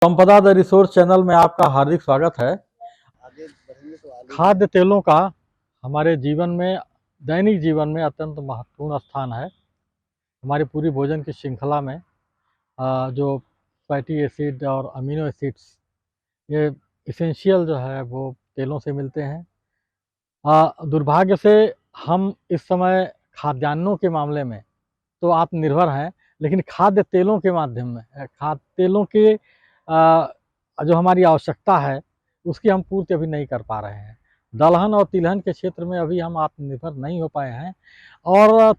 संपदा the resource channel में आपका हार्दिक स्वागत है। खाद्य तेलों का हमारे जीवन में, दैनिक जीवन में अत्यंत महत्वपूर्ण स्थान है। हमारी पूरी भोजन की श्रृंखला में जो फैटी एसिड और अमीनो एसिड्स, ये इसेंशियल जो है वो तेलों से मिलते हैं। दुर्भाग्य से हम इस समय खाद्यान्नों के मामले में तो आत्मनिर्भर हैं, लेकिन खाद्य तेलों के माध्यम में, खाद्य तेलों के जो हमारी आवश्यकता है उसकी हम पूर्ति अभी नहीं कर पा रहे हैं। दलहन और तिलहन के क्षेत्र में अभी हम आत्मनिर्भर नहीं हो पाए हैं और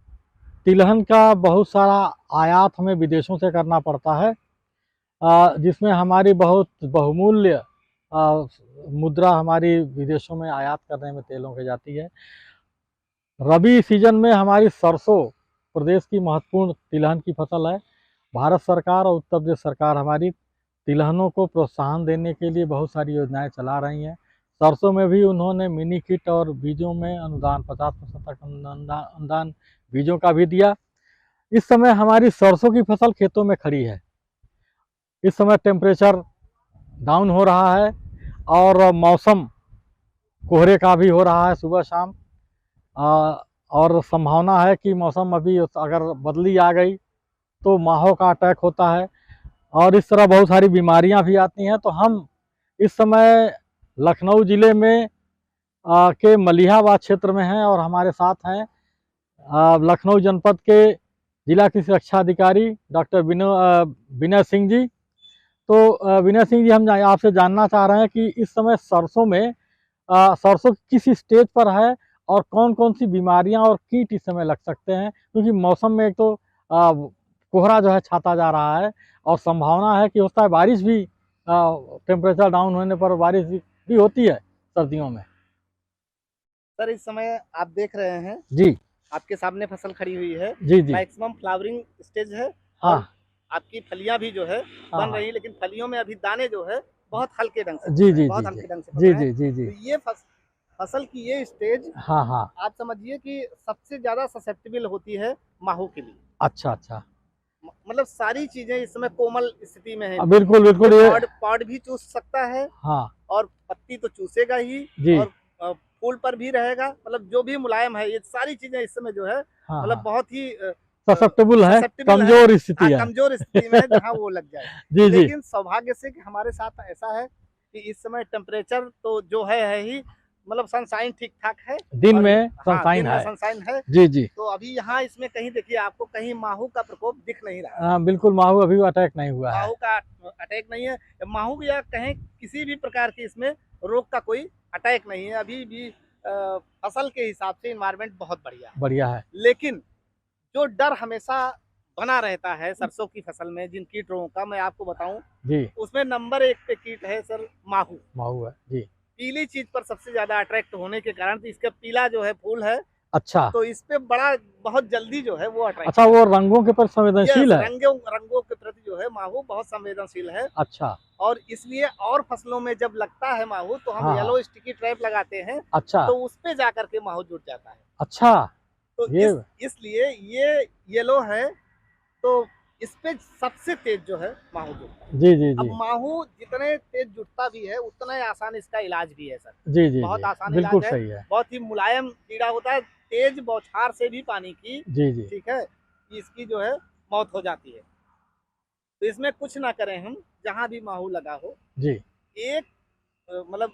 तिलहन का बहुत सारा आयात हमें विदेशों से करना पड़ता है, जिसमें हमारी बहुत बहुमूल्य मुद्रा हमारी विदेशों में आयात करने में तेलों की जाती है। रबी सीजन में हमारी सरसों प्रदेश की महत्वपूर्ण तिलहन की फसल है। भारत सरकार और उत्तर प्रदेश सरकार हमारी तिलहनों को प्रोत्साहन देने के लिए बहुत सारी योजनाएं चला रही हैं। सरसों में भी उन्होंने मिनी किट और बीजों में अनुदान 50% तक अनुदान बीजों का भी दिया। इस समय हमारी सरसों की फसल खेतों में खड़ी है। इस समय टेम्परेचर डाउन हो रहा है और मौसम कोहरे का भी हो रहा है सुबह शाम, और संभावना है कि मौसम अभी अगर बदली आ गई तो माहो का अटैक होता है और इस तरह बहुत सारी बीमारियां भी आती हैं। तो हम इस समय लखनऊ ज़िले में के मलिहाबाद क्षेत्र में हैं और हमारे साथ हैं लखनऊ जनपद के जिला कृषि रक्षा अधिकारी डॉक्टर विनय सिंह जी। तो विनय सिंह जी, हम आपसे जानना चाह रहे हैं कि इस समय सरसों में सरसों किस स्टेज पर है और कौन कौन सी बीमारियां और कीट इस समय लग सकते हैं, क्योंकि मौसम में एक तो कोहरा जो है छाता जा रहा है और संभावना है कि होता है बारिश भी, टेम्परेचर डाउन होने पर बारिश भी होती है सर्दियों में। सर, इस समय आप देख रहे हैं जी, आपके सामने फसल खड़ी हुई है। जी जी, मैक्सिमम फ्लावरिंग स्टेज है। हाँ, और आपकी फलियां भी जो है हाँ, बन रही है, लेकिन फलियों में अभी दाने जो है बहुत हल्के ढंग से जी जी बहुत जी हल्के ढंग से पक जी रहे हैं। जी जी जी, तो ये फसल की ये स्टेज, हाँ हाँ, आप समझिए कि सबसे ज्यादा ससेप्टेबल होती है माहू के लिए। अच्छा अच्छा, मतलब सारी चीजें इस समय कोमल स्थिति में है। बिल्कुल बिल्कुल, ये पॉड भी चूस सकता है, हाँ और पत्ती तो चूसेगा ही, जी, और फूल पर भी रहेगा। मतलब जो भी मुलायम है, ये सारी चीजें इस समय जो है हाँ मतलब हाँ, बहुत ही ससेप्टेबल है, ससेप्टेबल है। कमजोर स्थिति हाँ, है। कमजोर स्थिति में है जहाँ वो लग जाए। जी जी, लेकिन सौभाग्य से कि हमारे साथ ऐसा है कि इस समय टेम्परेचर तो जो है ही, मतलब सनशाइन ठीक ठाक है। दिन और में हाँ, सनशाइन दिन में है। सनशाइन है। जी जी, तो अभी यहाँ इसमें कहीं देखिए, आपको कहीं माहू का प्रकोप दिख नहीं रहा है। बिल्कुल, माहू अभी अटैक नहीं हुआ है। माहू का अटैक नहीं है। माहू या कहें किसी भी प्रकार की इसमें रोग का कोई अटैक नहीं है। अभी भी फसल के हिसाब से इन्वायरमेंट बहुत बढ़िया है। लेकिन जो डर हमेशा बना रहता है सरसों की फसल में जिन कीट रोगों का, मैं आपको बताऊं, जी, उसमें नंबर 1 पे कीट है सर माहू। माहू है जी। पीली चीज पर सबसे ज्यादा अट्रैक्ट होने के कारण, तो इसका पीला जो है फूल है, अच्छा तो इस पे बड़ा बहुत जल्दी जो है वो अट्रैक्ट अच्छा, वो रंगों के पर संवेदनशील है। रंगों के प्रति जो है माहू बहुत संवेदनशील है। अच्छा, और इसलिए और फसलों में जब लगता है माहू, तो हम हाँ हाँ, येलो स्टिकी ट्रैप लगाते हैं, अच्छा तो उस पे जाकर के माहू जुट जाता है। अच्छा, तो ये इसलिए ये येलो है, तो इस पे सबसे तेज जो है माहू जुटता है। जी जी अब जी माहू जितने तेज जुटता भी है, उतना ही आसान इसका इलाज भी है सर। जी जी बहुत जी, आसान बिल्कुल इलाज है। सही है। बहुत ही मुलायम कीड़ा होता है, तेज बौछार से भी पानी की, जी जी ठीक है, इसकी जो है मौत हो जाती है। तो इसमें कुछ ना करें हम, जहां भी माहू लगा हो, जी, एक मतलब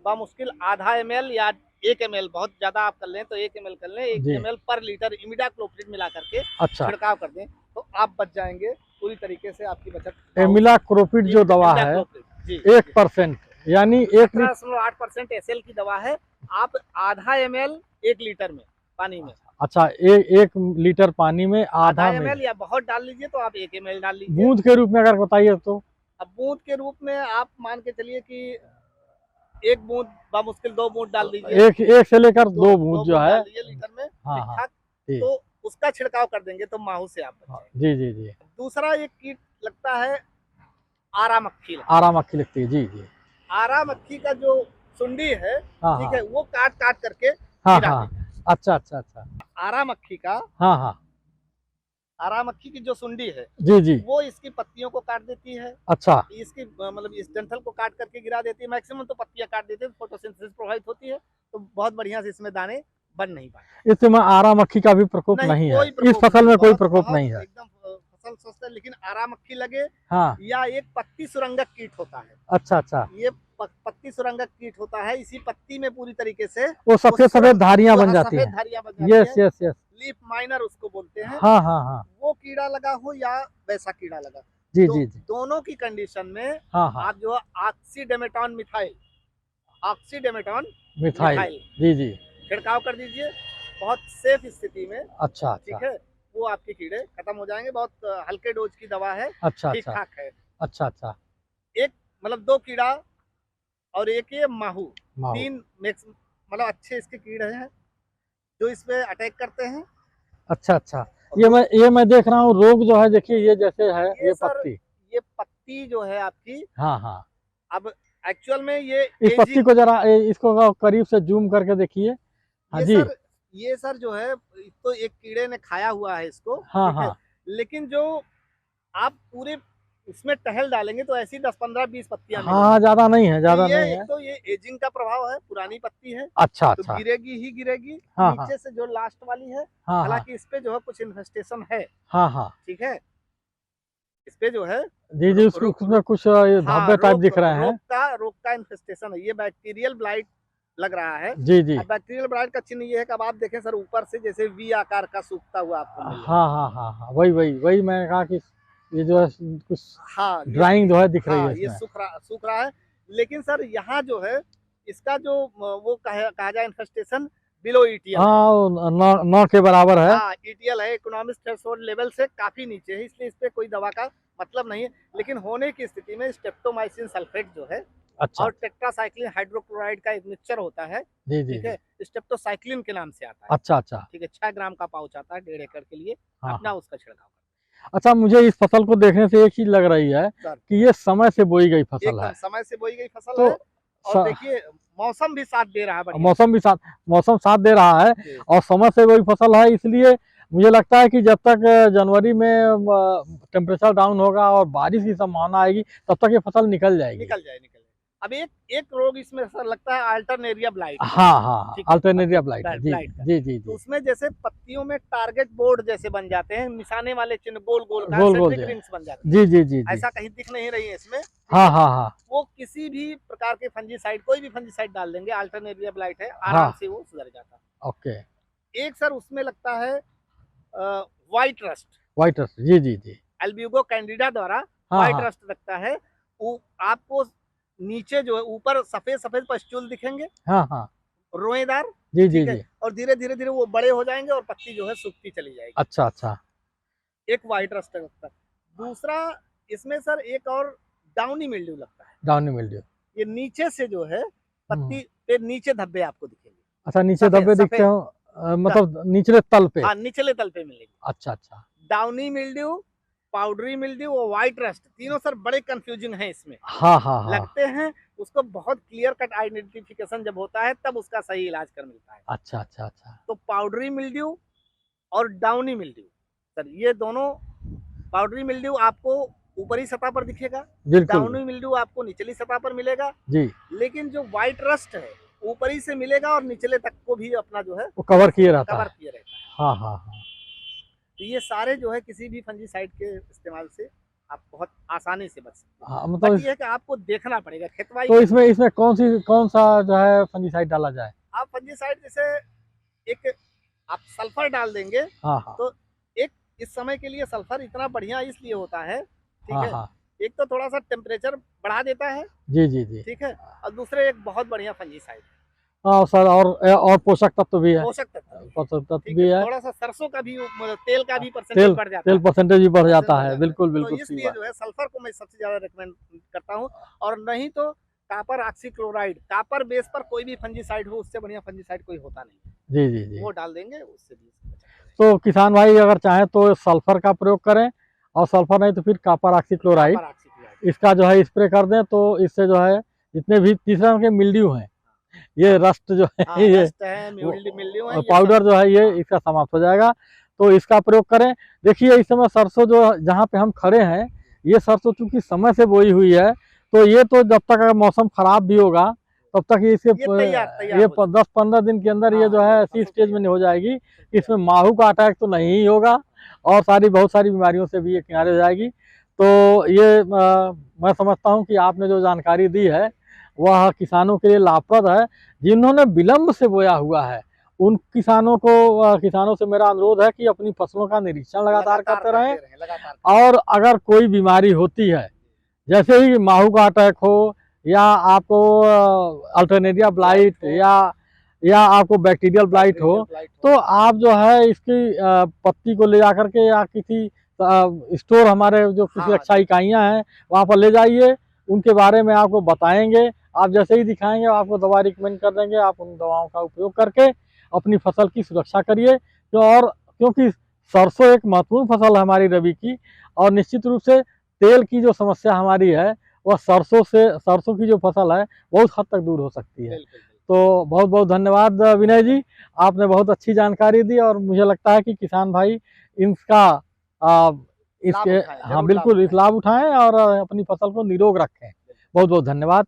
बामुश्किल आधा ml या 1 ml, बहुत ज्यादा आप कर लें तो 1 ml कर लें, 1 ml पर लीटर इमिडाक्लोप्रिड मिला करके अच्छा, छिड़काव कर दें, तो आप बच जाएंगे। पूरी तरीके से आपकी बचत। एमिलाक्रोपिड जो दवा है जी, 1%, यानी 17.8% SL की दवा है। आप आधा ml 1 लीटर में पानी में, अच्छा, 1 लीटर पानी में आधा ml या बहुत डाल लीजिए तो आप 1 ml डाल लीजिए। बूंद के रूप में अगर बताइए तो? अब बूंद के रूप में आप मान के चलिए कि 1 बूंद बामुश्किल 2 बूंद डाल दीजिए। एक से लेकर 2 बूंद जो है, डाल दीजिए लीटर में, हाँ ठीक हाँ, ठाक। जी तो उसका छिड़काव कर देंगे तो माहू से आप बच जाएंगे। जी जी जी, दूसरा एक कीट लगता है आरा मक्खी। आरा मक्खी लगती है, जी जी, आरा मक्खी का जो सुंडी है, हाँ ठीक हाँ, है, वो काट काट करके हाँ गिरा हाँ, देते हैं। अच्छा अच्छा अच्छा, आरा मक्खी का हाँ हाँ, आरा मक्खी की जो सुंडी है जी जी। वो इसकी पत्तियों को काट देती है, अच्छा इसकी मतलब इस डंठल को काट करके गिरा देती है, मैक्सिमम तो पत्तियां काट देती है, फोटोसिंथेसिस प्रभावित होती है, तो बहुत बढ़िया से इसमें दाने बन नहीं पाते। इस समय आरा मक्खी का भी प्रकोप नहीं है, इस फसल में कोई प्रकोप नहीं है। एकदम फसल स्वस्थ है, लेकिन आरा मक्खी लगे हाँ या एक पत्ती सुरंगक कीट होता है, अच्छा अच्छा, ये पत्ती सुरंगक कीट होता है, इसी पत्ती में पूरी तरीके से वो सफेद सफेद धारियां बन जाती हैं। सफेद धारियां बन जाती यस हैं, यस यस, लीफ माइनर उसको बोलते हैं। हाँ हाँ हाँ, वो कीड़ा लगा हो या वैसा कीड़ा लगा, जी तो जी जी, दोनों की कंडीशन में हाँ हाँ, आप जो ऑक्सीडेमेटॉन मिथाइल, ऑक्सीडेमेटॉन मिथाइल, मिथाइल जी जी, छिड़काव कर दीजिए, बहुत सेफ स्थिति में, अच्छा ठीक अच्छा, है, वो आपके कीड़े खत्म हो जाएंगे। बहुत हल्के डोज की दवा है, अच्छा ठीक अच्छा, ठाक है। अच्छा अच्छा, एक मतलब 2 कीड़ा और एक ये माहू, माहू, 3 मिक्स मतलब अच्छे इसके कीड़े हैं जो इस पे अटैक करते हैं। अच्छा अच्छा। ये मैं देख रहा हूँ रोग जो है, देखिए ये जैसे है ये ये सर पत्ती, ये पत्ती जो है आपकी, हाँ हाँ, अब एक्चुअल में ये इस पत्ती को जरा इसको करीब से जूम करके देखिए, हाँ ये जी, सर ये सर जो है तो एक कीड़े ने खाया हुआ है इसको, हाँ ठीक है, हाँ, लेकिन जो आप पूरे उसमें टहल डालेंगे तो ऐसी 10 15 20 पत्तियां मिलेंगी। हाँ ज्यादा नहीं है, तो ज्यादा ये नहीं एक है, तो ये एजिंग का प्रभाव है, पुरानी पत्ती है अच्छा तो अच्छा, गिरेगी ही गिरेगी। हाँ हाँ, नीचे से जो लास्ट वाली है, हाँ हाँ, हालांकि इस पे जो है कुछ इन्फेस्टेशन है, हाँ हाँ, ठीक है, इस पे जो है जी जी, उसमें कुछ ये हाँ धब्बे टाइप दिख रहे हैं, रोग का इन्फेस्टेशन है, ये बैक्टीरियल ब्लाइट लग रहा है। जी जी, अब बैक्टीरियल ब्लाइट का चिन्ह ये है कि अब आप देखें सर ऊपर से जैसे वी आकार का सूखता हुआ आपको मिल रहा है। हाँ हाँ हाँ हाँ, वही वही वही मैंने कहा कि ये जो है कुछ हाँ ड्राइंग जो है दिख रही है हाँ ये इसमें, सूख रहा है, लेकिन सर यहाँ जो है इसका जो वो कहा जाए इन्फेस्टेशन बिलो ईटीएल है। हाँ 9 के बराबर है, हाँ ईटीएल है, इकोनॉमिक थ्रेशोल्ड लेवल से काफी नीचे है, इसलिए इस पे कोई दवा का मतलब नहीं है। लेकिन होने की स्थिति में स्ट्रेप्टोमाइसिन सल्फेट जो है अच्छा, और टेट्रासाइक्लिन हाइड्रोक्लोराइड का एक मिक्सचर होता है, जी जी ठीक जी, है, स्ट्रेप्टोसाइक्लिन के नाम से आता है, अच्छा अच्छा, ठीक है, 6 ग्राम का पाउच आता है 1.5 एकड़ के लिए, हाँ अपना हाँ, उसका छिड़काव अच्छा मुझे इस फसल को देखने से एक चीज लग रही है सर, कि ये समय से बोई गई फसल एकदम है, समय से बोई गई फसल तो है। और देखिए मौसम भी साथ दे रहा है बढ़िया। मौसम साथ दे रहा है जी। और समय से वही फसल है, इसलिए मुझे लगता है कि जब तक जनवरी में टेम्परेचर डाउन होगा और बारिश की संभावना आएगी तब तक ये फसल निकल जाएगी। निकल जाए। अब एक एक रोग इसमें सर लगता है अल्टरनेरिया ब्लाइट, हाँ हाँ, ठीक है, अल्टरनेरिया ब्लाइट, जी ब्लाइट का। जी जी तो जी, उसमें जैसे पत्तियों में टारगेट बोर्ड जैसे बन जाते हैं, निशाने वाले चिन्ह गोल गोल गोल रिंग्स बन जाते हैं, जी जी जी जी, ऐसा कहीं दिख नहीं रही है इसमें। हाँ हाँ हाँ, वो किसी भी प्रकार के फंजीसाइड, कोई भी फंजीसाइड डाल देंगे, अल्टरनेरिया ब्लाइट है, आराम हाँ, से वो सुधर जाता है। ओके, एक सर उसमें लगता है व्हाइट रस्ट, व्हाइट रस्ट, जी जी जी, एल्ब्यूगो कैंडिडा द्वारा हाँ व्हाइट हाँ, रस्ट लगता है। आपको नीचे जो है ऊपर सफेद सफेद पस्टूल दिखेंगे, हाँ हाँ, रोएदार, जी जी ठीक है, जी, और धीरे धीरे धीरे वो बड़े हो जाएंगे और पत्ती जो है सूखती चली जाएगी। अच्छा अच्छा, एक व्हाइट रस्ट लगता है। दूसरा इसमें सर एक और डाउनी मिल्ड्यू लगता है, डाउनी मिल्ड्यू, ये नीचे से जो है पत्ती पे नीचे धब्बे आपको दिखेंगे, अच्छा नीचे धब्बे दिखते हो, मतलब निचले तल पे, हाँ निचले तल पे मिलेंगे। अच्छा अच्छा, डाउनी मिल्ड्यू, पाउडरी मिल्ड्यू और व्हाइट रस्ट, तीनों सर बड़े कंफ्यूजिंग हैं इसमें, हाँ हाँ हाँ, लगते हैं। उसको बहुत क्लियर कट आइडेंटिफिकेशन जब होता है तब उसका सही इलाज कर मिलता है। अच्छा अच्छा अच्छा, तो पाउडरी मिल्ड्यू और डाउनी मिल्ड्यू सर, ये दोनों, पाउडरी मिल्ड्यू आपको ऊपरी सतह पर दिखेगा, बिल्कुल, डाउनी मिल्ड्यू आपको निचली सतह पर मिलेगा, जी, लेकिन जो व्हाइट रस्ट है ऊपरी से मिलेगा और निचले तक को भी अपना जो है वो कवर किए रहता कवर है, किए रहता है। हाँ हाँ हाँ, तो ये सारे जो है किसी भी फंजीसाइड के इस्तेमाल से आप बहुत आसानी से बच सकते हैं। हाँ मतलब बट ये है कि आपको देखना पड़ेगा खेतवाई तो इसमें कौन सा जो है फंजीसाइड डाला जाए, आप फंजीसाइड जैसे एक आप सल्फर डाल देंगे, हाँ हाँ, तो एक इस समय के लिए सल्फर इतना बढ़िया इसलिए होता है, ठीक हाँ है, हाँ, एक तो थोड़ा सा टेम्परेचर बढ़ा देता है, जी जी जी, ठीक है, और दूसरे एक बहुत बढ़िया फंजीसाइड, हाँ सर, और पोषक तत्व भी है, पोषक तत्व, पोषक तत्व ठीक भी है, है, थोड़ा सा सरसों का भी तेल का भी परसेंटेज बढ़ जाता तेल है, परसेंटेज भी बढ़ जाता है, है। बिल्कुल तो बिल्कुल सही इसलिए बात, जो है सल्फर को मैं सबसे ज्यादा रिकमेंड करता हूँ। और नहीं तो कापर ऑक्सीक्लोराइड, कापर बेस पर कोई भी फंजीसाइड हो, उससे बढ़िया फंजीसाइड कोई होता नहीं, जी जी जी, वो डाल देंगे, उससे भी तो किसान भाई अगर चाहें तो सल्फर का प्रयोग करें, और सल्फर नहीं तो फिर कॉपर ऑक्सीक्लोराइड, कापर ऑक्सीक्लोराइड, इसका जो है स्प्रे कर दें, तो इससे जो है जितने भी तीसरा के मिल्ड्यू हैं, ये रस्ट जो है, हाँ, ये रस्ट है, मिल्ड्यू है, ये पाउडर सब, जो है ये हाँ, इसका समाप्त हो जाएगा। तो इसका प्रयोग करें। देखिए इस समय सरसों जो जहाँ पे हम खड़े हैं, ये सरसों चूंकि समय से बोई हुई है, तो ये तो जब तक अगर मौसम खराब भी होगा तब तक ये इसके तैयार ये हो 10-15 दिन के अंदर ये जो है ऐसी स्टेज में हो जाएगी कि इसमें माहू का अटैक तो नहीं ही होगा और बहुत सारी बीमारियों से भी ये किनारे हो जाएगी। तो ये मैं समझता हूँ कि आपने जो जानकारी दी है वह किसानों के लिए लाभप्रद है। जिन्होंने विलम्ब से बोया हुआ है उन किसानों से मेरा अनुरोध है कि अपनी फसलों का निरीक्षण लगातार करते रहें, और अगर कोई बीमारी होती है, जैसे ही माहू का अटैक हो या आपको अल्टरनेरिया ब्लाइट या आपको बैक्टीरियल ब्लाइट हो, तो आप जो है इसकी पत्ती को ले जाकर के या किसी स्टोर, हमारे जो किसी अच्छा इकाइयाँ हैं वहाँ पर ले जाइए, उनके बारे में आपको बताएंगे। आप जैसे ही दिखाएंगे आपको दवा रिकमेंड कर देंगे, आप उन दवाओं का उपयोग करके अपनी फसल की सुरक्षा करिए। क्योंकि सरसों एक महत्वपूर्ण फसल है हमारी रबी की, और निश्चित रूप से तेल की जो समस्या हमारी है वह सरसों की जो फसल है बहुत हद तक दूर हो सकती है। तो बहुत बहुत धन्यवाद विनय जी, आपने बहुत अच्छी जानकारी दी, और मुझे लगता है कि किसान भाई इसका इसके हाँ बिल्कुल इस लाभ उठाएं और अपनी फसल को निरोग रखें। बहुत बहुत धन्यवाद।